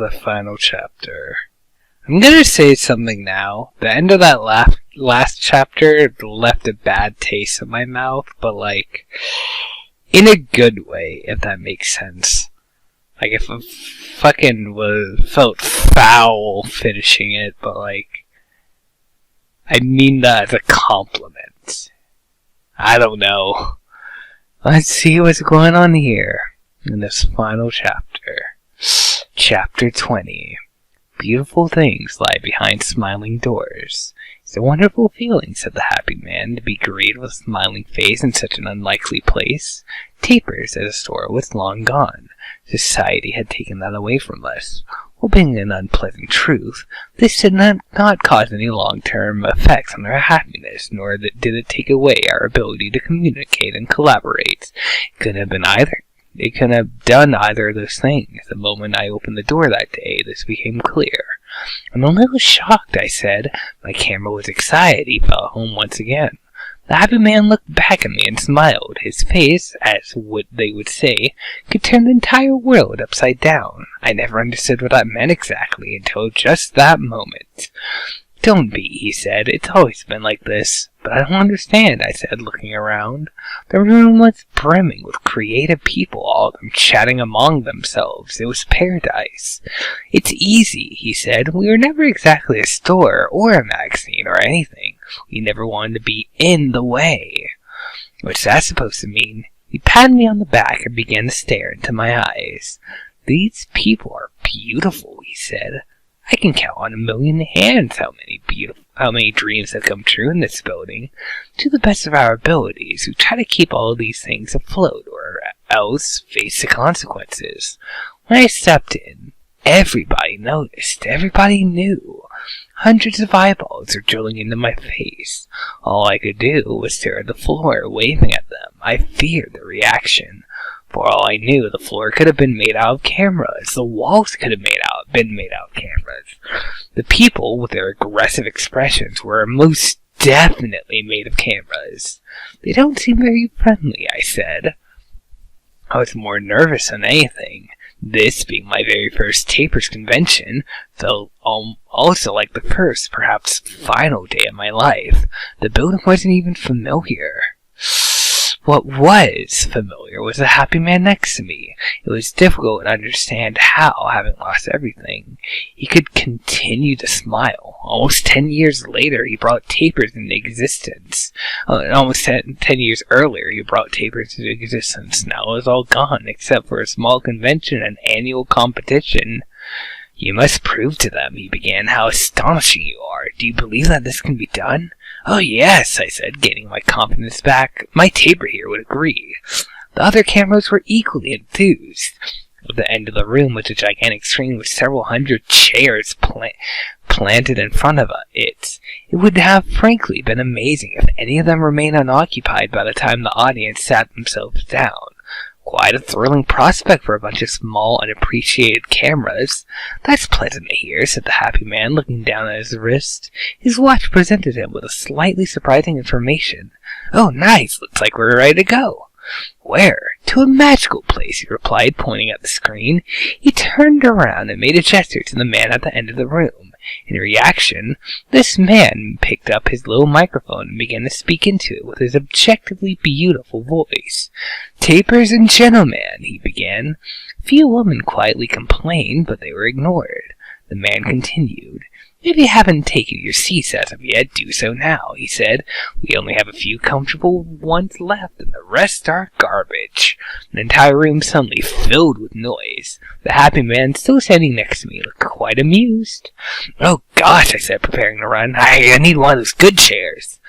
the final chapter. I'm gonna say something now. The end of that last chapter left a bad taste in my mouth, but like, in a good way, if that makes sense. Like, if I felt foul finishing it, but like, I mean that as a compliment. I don't know. Let's see what's going on here in this final chapter. Chapter 20. Beautiful things lie behind smiling doors. It's a wonderful feeling, said the happy man, to be greeted with a smiling face in such an unlikely place. Tapers at a store was long gone. Society had taken that away from us. While being an unpleasant truth, this did not cause any long-term effects on our happiness, nor did it take away our ability to communicate and collaborate. It couldn't have done either of those things. The moment I opened the door that day, this became clear. I'm a little shocked, I said. My camera was excited. He felt home once again. The happy man looked back at me and smiled. His face, as what they would say, could turn the entire world upside down. I never understood what that meant exactly until just that moment. Don't be, he said. It's always been like this. But I don't understand, I said, looking around. The room was brimming with creative people, all of them chatting among themselves. It was paradise. It's easy, he said. We were never exactly a store or a magazine or anything. We never wanted to be in the way. What's that supposed to mean? He patted me on the back and began to stare into my eyes. These people are beautiful, he said. I can count on 1,000,000 hands how many dreams have come true in this building. To the best of our abilities, we try to keep all of these things afloat, or else face the consequences. When I stepped in, everybody noticed. Everybody knew. Hundreds of eyeballs were drilling into my face. All I could do was stare at the floor, waving at them. I feared the reaction. For all I knew, the floor could have been made out of cameras. The walls could have been made out of cameras. The people, with their aggressive expressions, were most definitely made of cameras. They don't seem very friendly, I said. I was more nervous than anything. This, being my very first Tapers convention, felt also like the first, perhaps final day of my life. The building wasn't even familiar. What was familiar was the happy man next to me. It was difficult to understand how, having lost everything, he could continue to smile. Almost 10 years later, he brought Tapers into existence. Almost 10 years earlier, he brought Tapers into existence. Now it was all gone, except for a small convention and annual competition. You must prove to them, he began, how astonishing you are. Do you believe that this can be done? Oh, yes, I said, gaining my confidence back. My Taper here would agree. The other cameras were equally enthused. At the end of the room was a gigantic screen with several hundred chairs planted in front of it. It would have frankly been amazing if any of them remained unoccupied by the time the audience sat themselves down. Quite a thrilling prospect for a bunch of small, unappreciated cameras. That's pleasant to hear, said the happy man, looking down at his wrist. His watch presented him with a slightly surprising information. Oh, nice. Looks like we're ready to go. Where? To a magical place, he replied, pointing at the screen. He turned around and made a gesture to the man at the end of the room. In reaction, this man picked up his little microphone and began to speak into it with his objectively beautiful voice. Tapers and gentlemen, he began. Few women quietly complained, but they were ignored. The man continued. If you haven't taken your seats as of yet, do so now, he said. We only have a few comfortable ones left, and the rest are garbage. The entire room suddenly filled with noise. The happy man, still standing next to me, looked quite amused. Oh gosh, I said, preparing to run. I need one of those good chairs.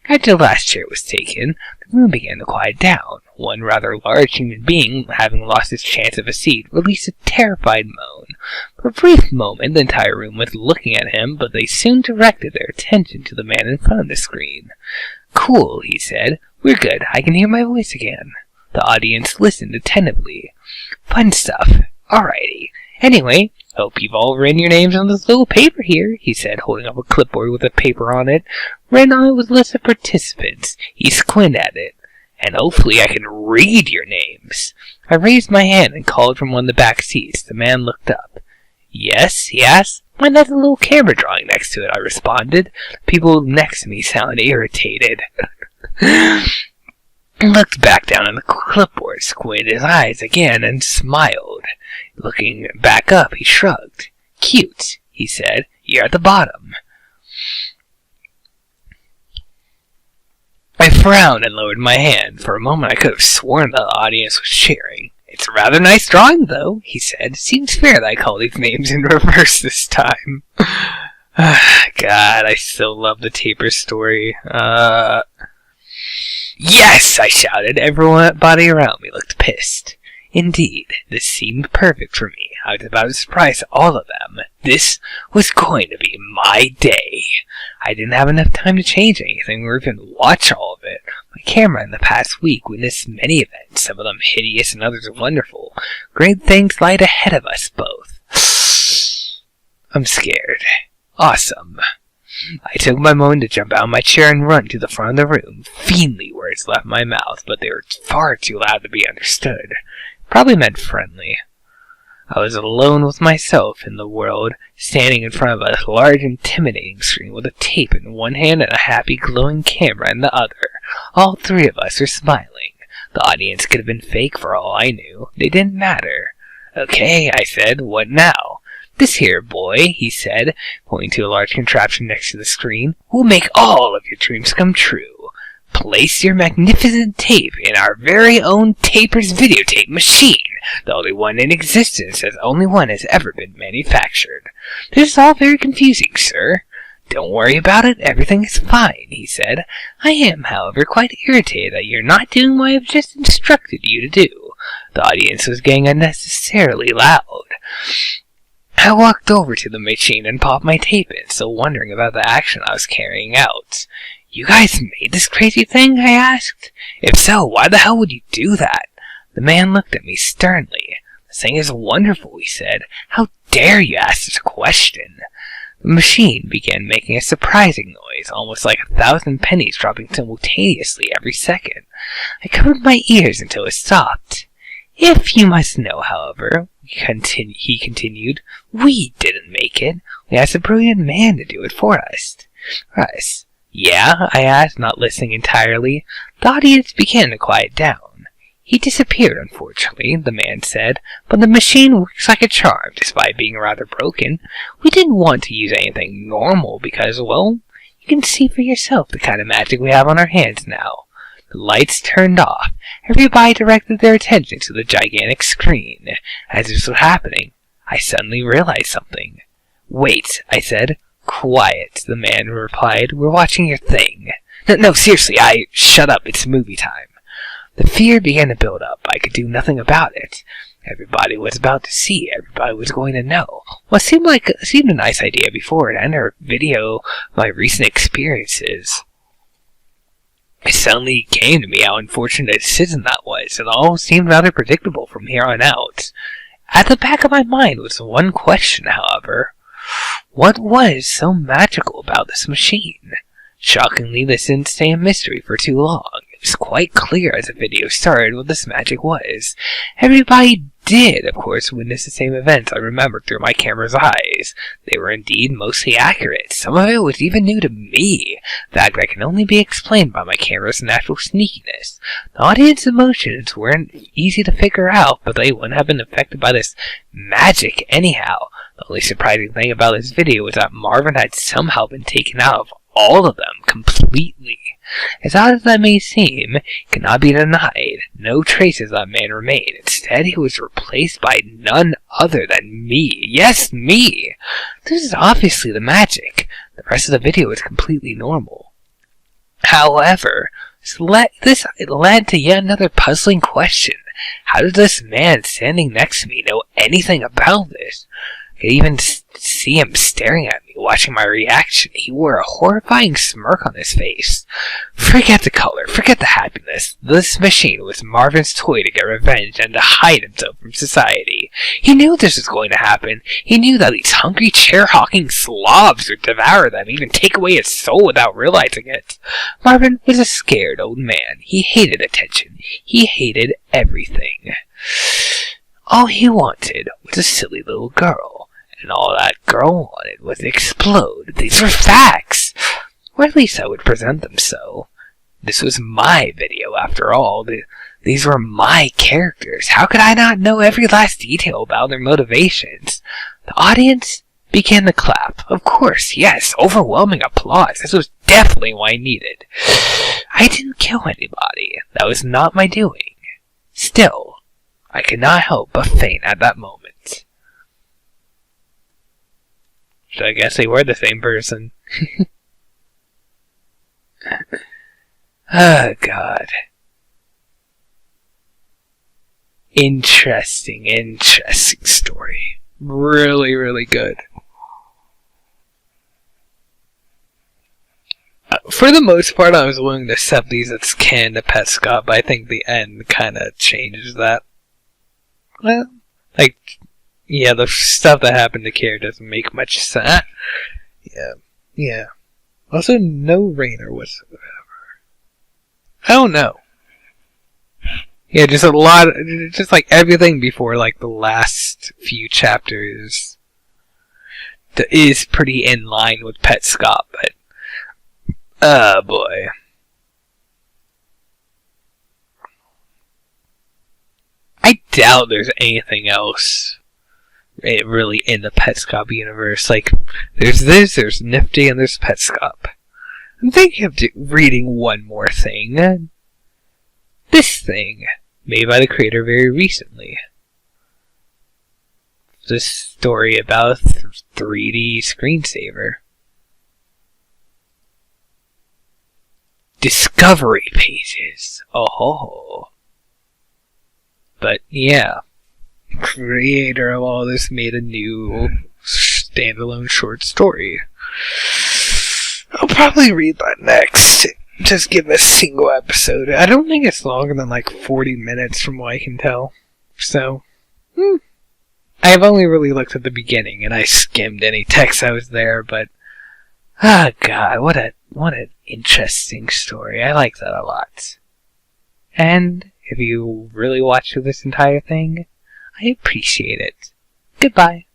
After the last chair was taken, the room began to quiet down. One rather large human being, having lost his chance of a seat, released a terrified moan. For a brief moment, the entire room was looking at him, but they soon directed their attention to the man in front of the screen. Cool, he said. We're good. I can hear my voice again. The audience listened attentively. Fun stuff. Alrighty. Anyway, hope you've all written your names on this little paper here, he said, holding up a clipboard with a paper on it. Written on it was a list of participants. He squinted at it. And hopefully I can read your names. I raised my hand and called from one of the back seats. The man looked up. Yes, he asked. Mine has a little camera drawing next to it, I responded. People next to me sounded irritated. He looked back down on the clipboard, squinted his eyes again, and smiled. Looking back up, he shrugged. Cute, he said. You're at the bottom. I frowned and lowered my hand. For a moment I could have sworn the audience was cheering. It's a rather nice drawing, though, he said. Seems fair that I call these names in reverse this time. God, I still love the Tapers story. Yes, I shouted. Everybody around me looked pissed. Indeed, this seemed perfect for me. I was about to surprise all of them. This was going to be my day. I didn't have enough time to change anything or even watch all of it. My camera in the past week witnessed many events, some of them hideous and others wonderful. Great things lied ahead of us both. I'm scared. Awesome. I took my moment to jump out of my chair and run to the front of the room. Fiendly words left my mouth, but they were far too loud to be understood. Probably meant friendly. I was alone with myself in the world, standing in front of a large, intimidating screen with a tape in one hand and a happy, glowing camera in the other. All three of us were smiling. The audience could have been fake for all I knew. They didn't matter. Okay, I said. What now? This here boy, he said, pointing to a large contraption next to the screen, will make all of your dreams come true. Place your magnificent tape in our very own Tapers videotape machine, the only one in existence, as only one has ever been manufactured. This is all very confusing, sir. Don't worry about it, everything is fine, he said. I am, however, quite irritated that you're not doing what I've just instructed you to do. The audience was getting unnecessarily loud. I walked over to the machine and popped my tape in, still wondering about the action I was carrying out. You guys made this crazy thing? I asked. If so, why the hell would you do that? The man looked at me sternly. This thing is wonderful, he said. How dare you ask such a question? The machine began making a surprising noise, almost like 1,000 pennies dropping simultaneously every second. I covered my ears until it stopped. If you must know, however, he continued, we didn't make it. We asked a brilliant man to do it for us. Yeah, I asked, not listening entirely. The audience began to quiet down. He disappeared, unfortunately, the man said, but the machine works like a charm, despite being rather broken. We didn't want to use anything normal because, well, you can see for yourself the kind of magic we have on our hands now. The lights turned off. Everybody directed their attention to the gigantic screen. As this was happening, I suddenly realized something. Wait, I said. Quiet, the man replied. We're watching your thing. No, seriously, shut up, it's movie time. The fear began to build up. I could do nothing about it. Everybody was about to see. Everybody was going to know. What seemed a nice idea before it ended a video of my recent experiences. It suddenly came to me how unfortunate a decision that was. It all seemed rather predictable from here on out. At the back of my mind was one question, however. What was so magical about this machine? Shockingly, this didn't stay a mystery for too long. It was quite clear as the video started what this magic was. Everybody did, of course, witness the same events I remembered through my camera's eyes. They were indeed mostly accurate. Some of it was even new to me, a fact that can only be explained by my camera's natural sneakiness. The audience emotions weren't easy to figure out, but they wouldn't have been affected by this magic anyhow. The only surprising thing about this video was that Marvin had somehow been taken out of all of them completely. As odd as that may seem, it cannot be denied. No traces of that man remained. Instead, he was replaced by none other than me. Yes, me! This is obviously the magic. The rest of the video is completely normal. However, it led to yet another puzzling question. How did this man standing next to me know anything about this? I could even see him staring at me, watching my reaction. He wore a horrifying smirk on his face. Forget the color, forget the happiness. This machine was Marvin's toy to get revenge and to hide himself from society. He knew this was going to happen. He knew that these hungry, chair-hawking slobs would devour them, even take away his soul without realizing it. Marvin was a scared old man. He hated attention. He hated everything. All he wanted was a silly little girl. And all that girl wanted was to explode. These were facts! Or at least I would present them so. This was my video, after all. These were my characters. How could I not know every last detail about their motivations? The audience began to clap. Of course, yes, overwhelming applause. This was definitely what I needed. I didn't kill anybody. That was not my doing. Still, I could not help but faint at that moment. So I guess they were the same person. Oh, God. Interesting story. Really, really good. For the most part, I was willing to accept these as canon to Petscop, but I think the end kind of changes that. Well, like, yeah, the stuff that happened to Kara doesn't make much sense. Yeah. Also, no Rainer whatsoever. I don't know. Yeah, just a lot, just like everything before, like, the last few chapters that is pretty in line with Petscop, but oh boy. I doubt there's anything else really in the Petscop universe. Like, there's this, there's Nifty, and there's Petscop. I'm thinking of reading one more thing. This thing, made by the creator very recently. This story about a 3D screensaver. Discovery pages. Oh. But yeah, creator of all this made a new standalone short story. I'll probably read that next. Just give a single episode. I don't think it's longer than like 40 minutes from what I can tell. So, I've only really looked at the beginning and I skimmed any text that was there, but oh god, what an interesting story. I like that a lot. And if you really watch through this entire thing, I appreciate it. Goodbye.